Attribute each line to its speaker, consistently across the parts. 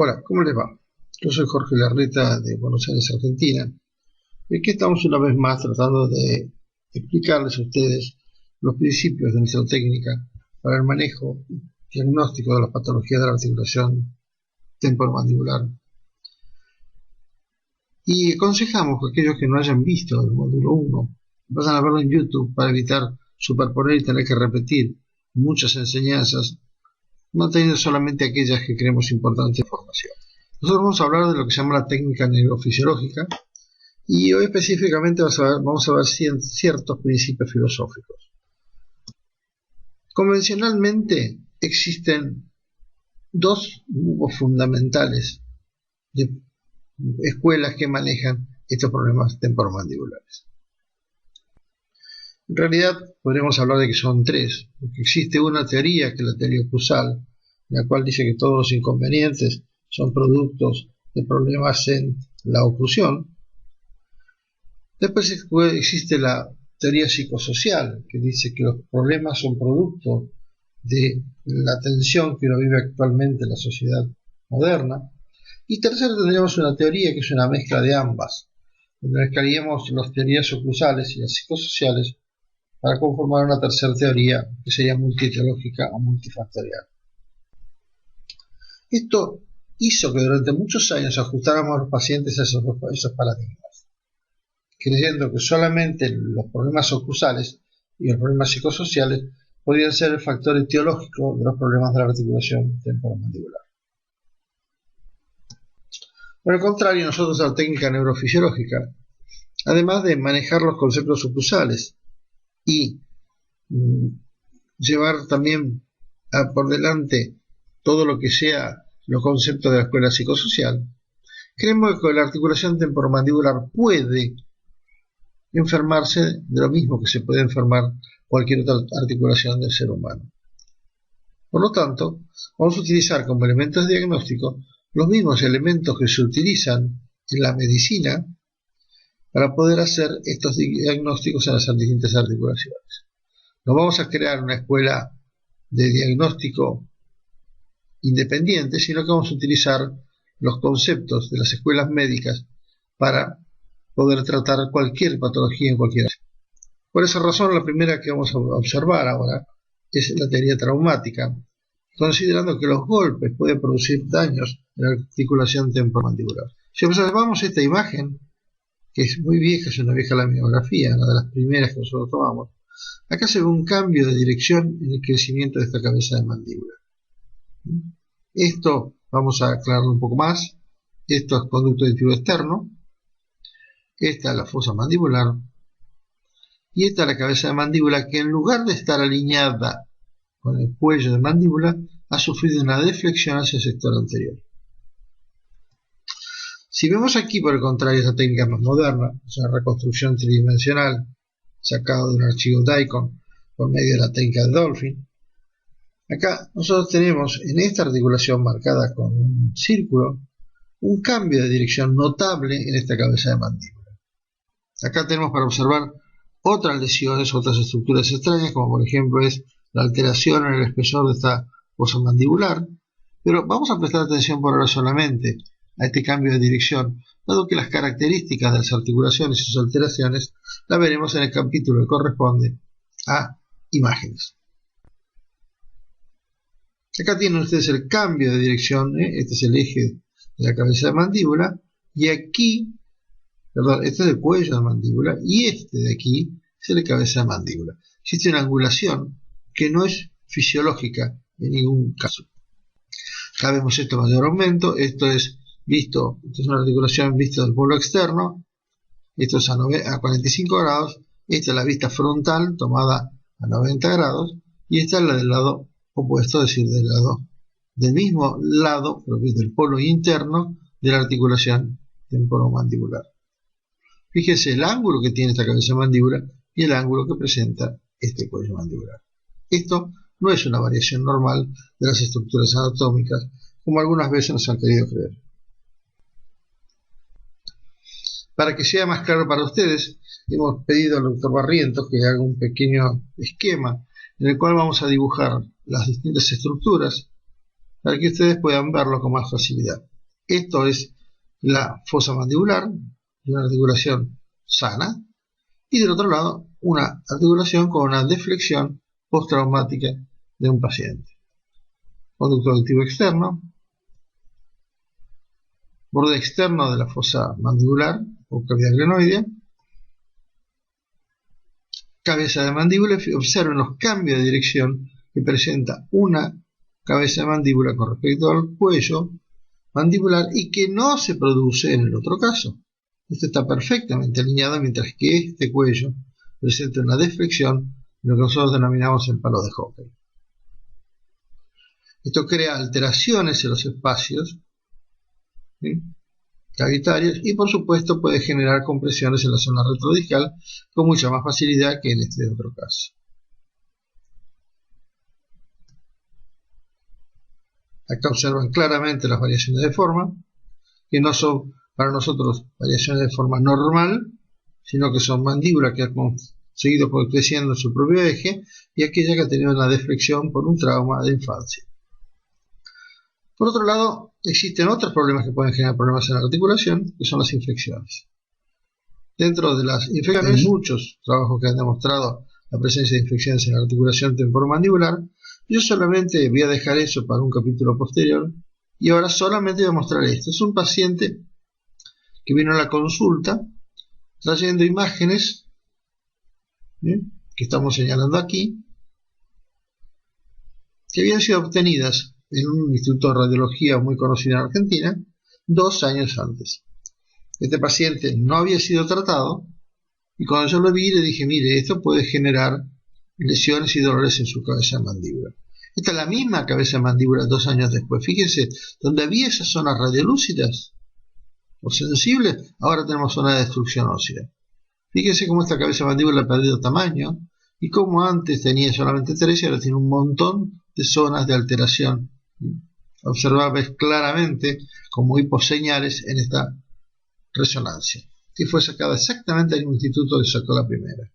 Speaker 1: Hola, ¿cómo les va? Yo soy Jorge Larreta de Buenos Aires, Argentina, y aquí estamos una vez más tratando de explicarles a ustedes los principios de nuestra técnica para el manejo diagnóstico de las patologías de la articulación temporomandibular. Y aconsejamos que aquellos que no hayan visto el módulo 1 vayan a verlo en YouTube para evitar superponer y tener que repetir muchas enseñanzas, manteniendo solamente aquellas que creemos importante información. Nosotros vamos a hablar de lo que se llama la técnica neurofisiológica y hoy específicamente vamos a ver ciertos principios filosóficos. Convencionalmente existen dos grupos fundamentales de escuelas que manejan estos problemas temporomandibulares. En realidad podríamos hablar de que son tres, porque existe una teoría, que es la teoría oclusal, la cual dice que todos los inconvenientes son productos de problemas en la oclusión. Después existe la teoría psicosocial, que dice que los problemas son producto de la tensión que uno vive actualmente en la sociedad moderna. Y tercero tendríamos una teoría que es una mezcla de ambas, donde mezclaríamos las teorías oclusales y las psicosociales para conformar una tercera teoría que sería multietiológica o multifactorial. Esto hizo que durante muchos años ajustáramos a los pacientes a esos paradigmas, creyendo que solamente los problemas oclusales y los problemas psicosociales podían ser el factor etiológico de los problemas de la articulación temporomandibular. Por el contrario, nosotros la técnica neurofisiológica, además de manejar los conceptos oclusales y llevar también por delante todo lo que sea los conceptos de la escuela psicosocial, creemos que la articulación temporomandibular puede enfermarse de lo mismo que se puede enfermar cualquier otra articulación del ser humano. Por lo tanto, vamos a utilizar como elementos diagnósticos los mismos elementos que se utilizan en la medicina para poder hacer estos diagnósticos en las distintas articulaciones. No vamos a crear una escuela de diagnóstico independiente, sino que vamos a utilizar los conceptos de las escuelas médicas para poder tratar cualquier patología en cualquier área. Por esa razón, la primera que vamos a observar ahora es la teoría traumática, considerando que los golpes pueden producir daños en la articulación temporomandibular. Si observamos esta imagen, que es muy vieja, es una vieja lamiografía, una de las primeras que nosotros tomamos, acá se ve un cambio de dirección en el crecimiento de esta cabeza de mandíbula. Esto vamos a aclararlo un poco más. Esto es conducto auditivo externo, esta es la fosa mandibular y esta es la cabeza de mandíbula, que en lugar de estar alineada con el cuello de mandíbula ha sufrido una deflexión hacia el sector anterior. Si vemos aquí, por el contrario, esta técnica más moderna, es una reconstrucción tridimensional sacada de un archivo DICOM por medio de la técnica de Dolphin. Acá nosotros tenemos en esta articulación marcada con un círculo un cambio de dirección notable en esta cabeza de mandíbula. Acá tenemos para observar otras lesiones, otras estructuras extrañas, como por ejemplo es la alteración en el espesor de esta fosa mandibular, pero vamos a prestar atención por ahora solamente a este cambio de dirección, dado que las características de las articulaciones y sus alteraciones las veremos en el capítulo que corresponde a imágenes. Acá tienen ustedes el cambio de dirección, este es el eje de la cabeza de mandíbula, y aquí, este es el cuello de mandíbula, y este de aquí es la cabeza de mandíbula. Existe una angulación que no es fisiológica en ningún caso. Acá vemos esto mayor aumento, esto es una articulación vista del polo externo, esto es a 45 grados, esta es la vista frontal tomada a 90 grados, y esta es la del lado opuesto, es decir, del mismo lado, pero del polo interno de la articulación temporomandibular. Fíjese el ángulo que tiene esta cabeza de mandíbula y el ángulo que presenta este cuello mandibular. Esto no es una variación normal de las estructuras anatómicas, como algunas veces nos han querido creer. Para que sea más claro para ustedes, hemos pedido al doctor Barrientos que haga un pequeño esquema en el cual vamos a dibujar las distintas estructuras para que ustedes puedan verlo con más facilidad. Esto es la fosa mandibular, una articulación sana, y del otro lado una articulación con una deflexión postraumática de un paciente. Conducto auditivo externo, borde externo de la fosa mandibular o cavidad glenoidea, cabeza de mandíbula. Observen los cambios de dirección que presenta una cabeza de mandíbula con respecto al cuello mandibular y que no se produce en el otro caso. Esto está perfectamente alineado, mientras que este cuello presenta una deflexión, lo que nosotros denominamos el palo de hockey. Esto crea alteraciones en los espacios, ¿sí?, cavitarios, y por supuesto puede generar compresiones en la zona retrodiscal con mucha más facilidad que en este otro caso. Acá observan claramente las variaciones de forma, que no son para nosotros variaciones de forma normal, sino que son mandíbulas que han seguido creciendo en su propio eje, y aquella que ha tenido una deflexión por un trauma de infancia. Por otro lado, existen otros problemas que pueden generar problemas en la articulación, que son las infecciones. Dentro de las infecciones, hay muchos trabajos que han demostrado la presencia de infecciones en la articulación temporomandibular. Yo solamente voy a dejar eso para un capítulo posterior, y ahora solamente voy a mostrar esto. Es un paciente que vino a la consulta trayendo imágenes, que estamos señalando aquí, que habían sido obtenidas en un instituto de radiología muy conocido en Argentina 2 años antes. Este paciente no había sido tratado, y cuando yo lo vi le dije: mire, esto puede generar lesiones y dolores en su cabeza de mandíbula. Esta es la misma cabeza de mandíbula 2 años después. Fíjense, donde había esas zonas radiolúcidas o sensibles, ahora tenemos zona de destrucción ósea. Fíjense cómo esta cabeza de mandíbula ha perdido tamaño, y como antes tenía solamente 3 y ahora tiene un montón de zonas de alteración observables claramente como hiposeñales en esta resonancia, que fue sacada exactamente del instituto que sacó la primera.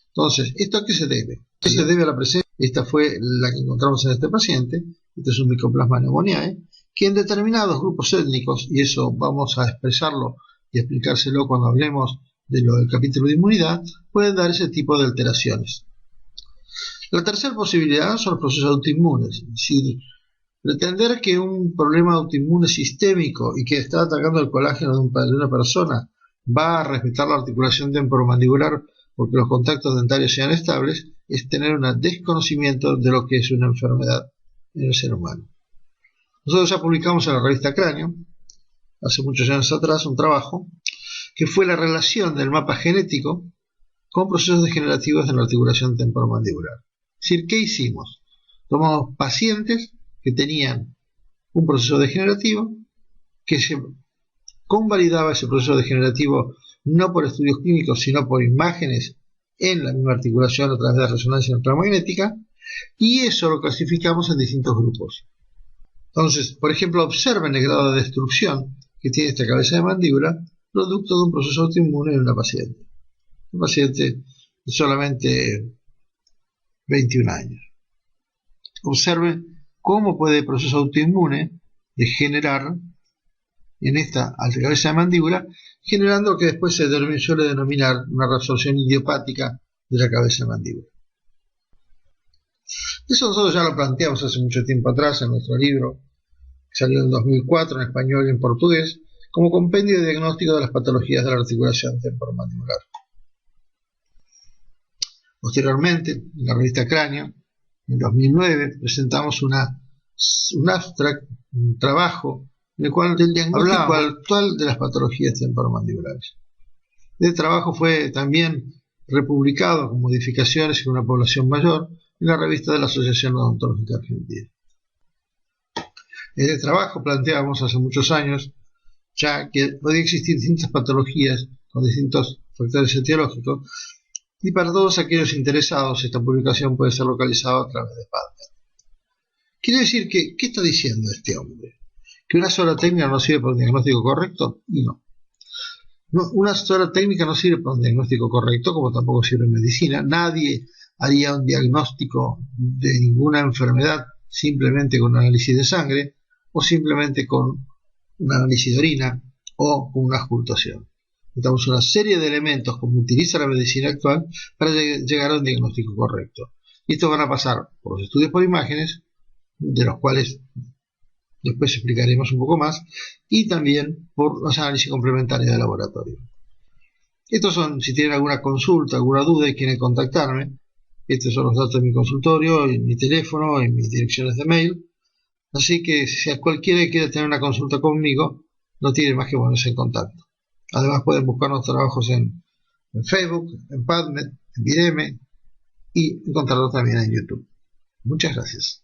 Speaker 1: Entonces, ¿esto a qué se debe? Se debe a la presencia. Esta fue la que encontramos en este paciente. Este es un Mycoplasma pneumoniae, que en determinados grupos étnicos, y eso vamos a expresarlo y explicárselo cuando hablemos de lo del capítulo de inmunidad, pueden dar ese tipo de alteraciones. La tercera posibilidad son los procesos autoinmunes, es decir, pretender que un problema autoinmune sistémico y que está atacando el colágeno de una persona va a respetar la articulación temporomandibular porque los contactos dentarios sean estables, es tener un desconocimiento de lo que es una enfermedad en el ser humano. Nosotros ya publicamos en la revista Cráneo, hace muchos años atrás, un trabajo que fue la relación del mapa genético con procesos degenerativos en la articulación temporomandibular. Es decir, ¿qué hicimos? Tomamos pacientes que tenían un proceso degenerativo, que se convalidaba ese proceso degenerativo no por estudios clínicos, sino por imágenes en la misma articulación a través de resonancia electromagnética, y eso lo clasificamos en distintos grupos. Entonces, por ejemplo, observen el grado de destrucción que tiene esta cabeza de mandíbula, producto de un proceso autoinmune en una paciente. Un paciente de solamente 21 años. Observen cómo puede el proceso autoinmune degenerar en esta cabeza de mandíbula, generando lo que después se suele denominar una reabsorción idiopática de la cabeza de mandíbula. Eso nosotros ya lo planteamos hace mucho tiempo atrás en nuestro libro, que salió en 2004 en español y en portugués, como compendio de diagnóstico de las patologías de la articulación temporomandibular. Posteriormente, en la revista Cráneo, en 2009, presentamos un abstract, un trabajo, en el cual del diagnóstico actual de las patologías temporomandibulares. Este trabajo fue también republicado con modificaciones en una población mayor en la revista de la Asociación Odontológica Argentina. Este trabajo planteábamos hace muchos años ya que podía existir distintas patologías con distintos factores etiológicos, y para todos aquellos interesados esta publicación puede ser localizada a través de PubMed. Quiere decir que, ¿qué está diciendo este hombre? ¿Que una sola técnica no sirve para un diagnóstico correcto? No. Una sola técnica no sirve para un diagnóstico correcto, como tampoco sirve en medicina. Nadie haría un diagnóstico de ninguna enfermedad simplemente con análisis de sangre o simplemente con un análisis de orina o una auscultación. Necesitamos una serie de elementos como utiliza la medicina actual para llegar a un diagnóstico correcto. Y estos van a pasar por los estudios por imágenes, de los cuales después explicaremos un poco más, y también por los análisis complementarios de laboratorio. Estos son, si tienen alguna consulta, alguna duda y quieren contactarme, estos son los datos de mi consultorio, y mi teléfono, y mis direcciones de mail. Así que si a cualquiera quiere tener una consulta conmigo, no tiene más que ponerse en contacto. Además pueden buscar los trabajos en Facebook, en PubMed, en Vireme y encontrarlos también en YouTube. Muchas gracias.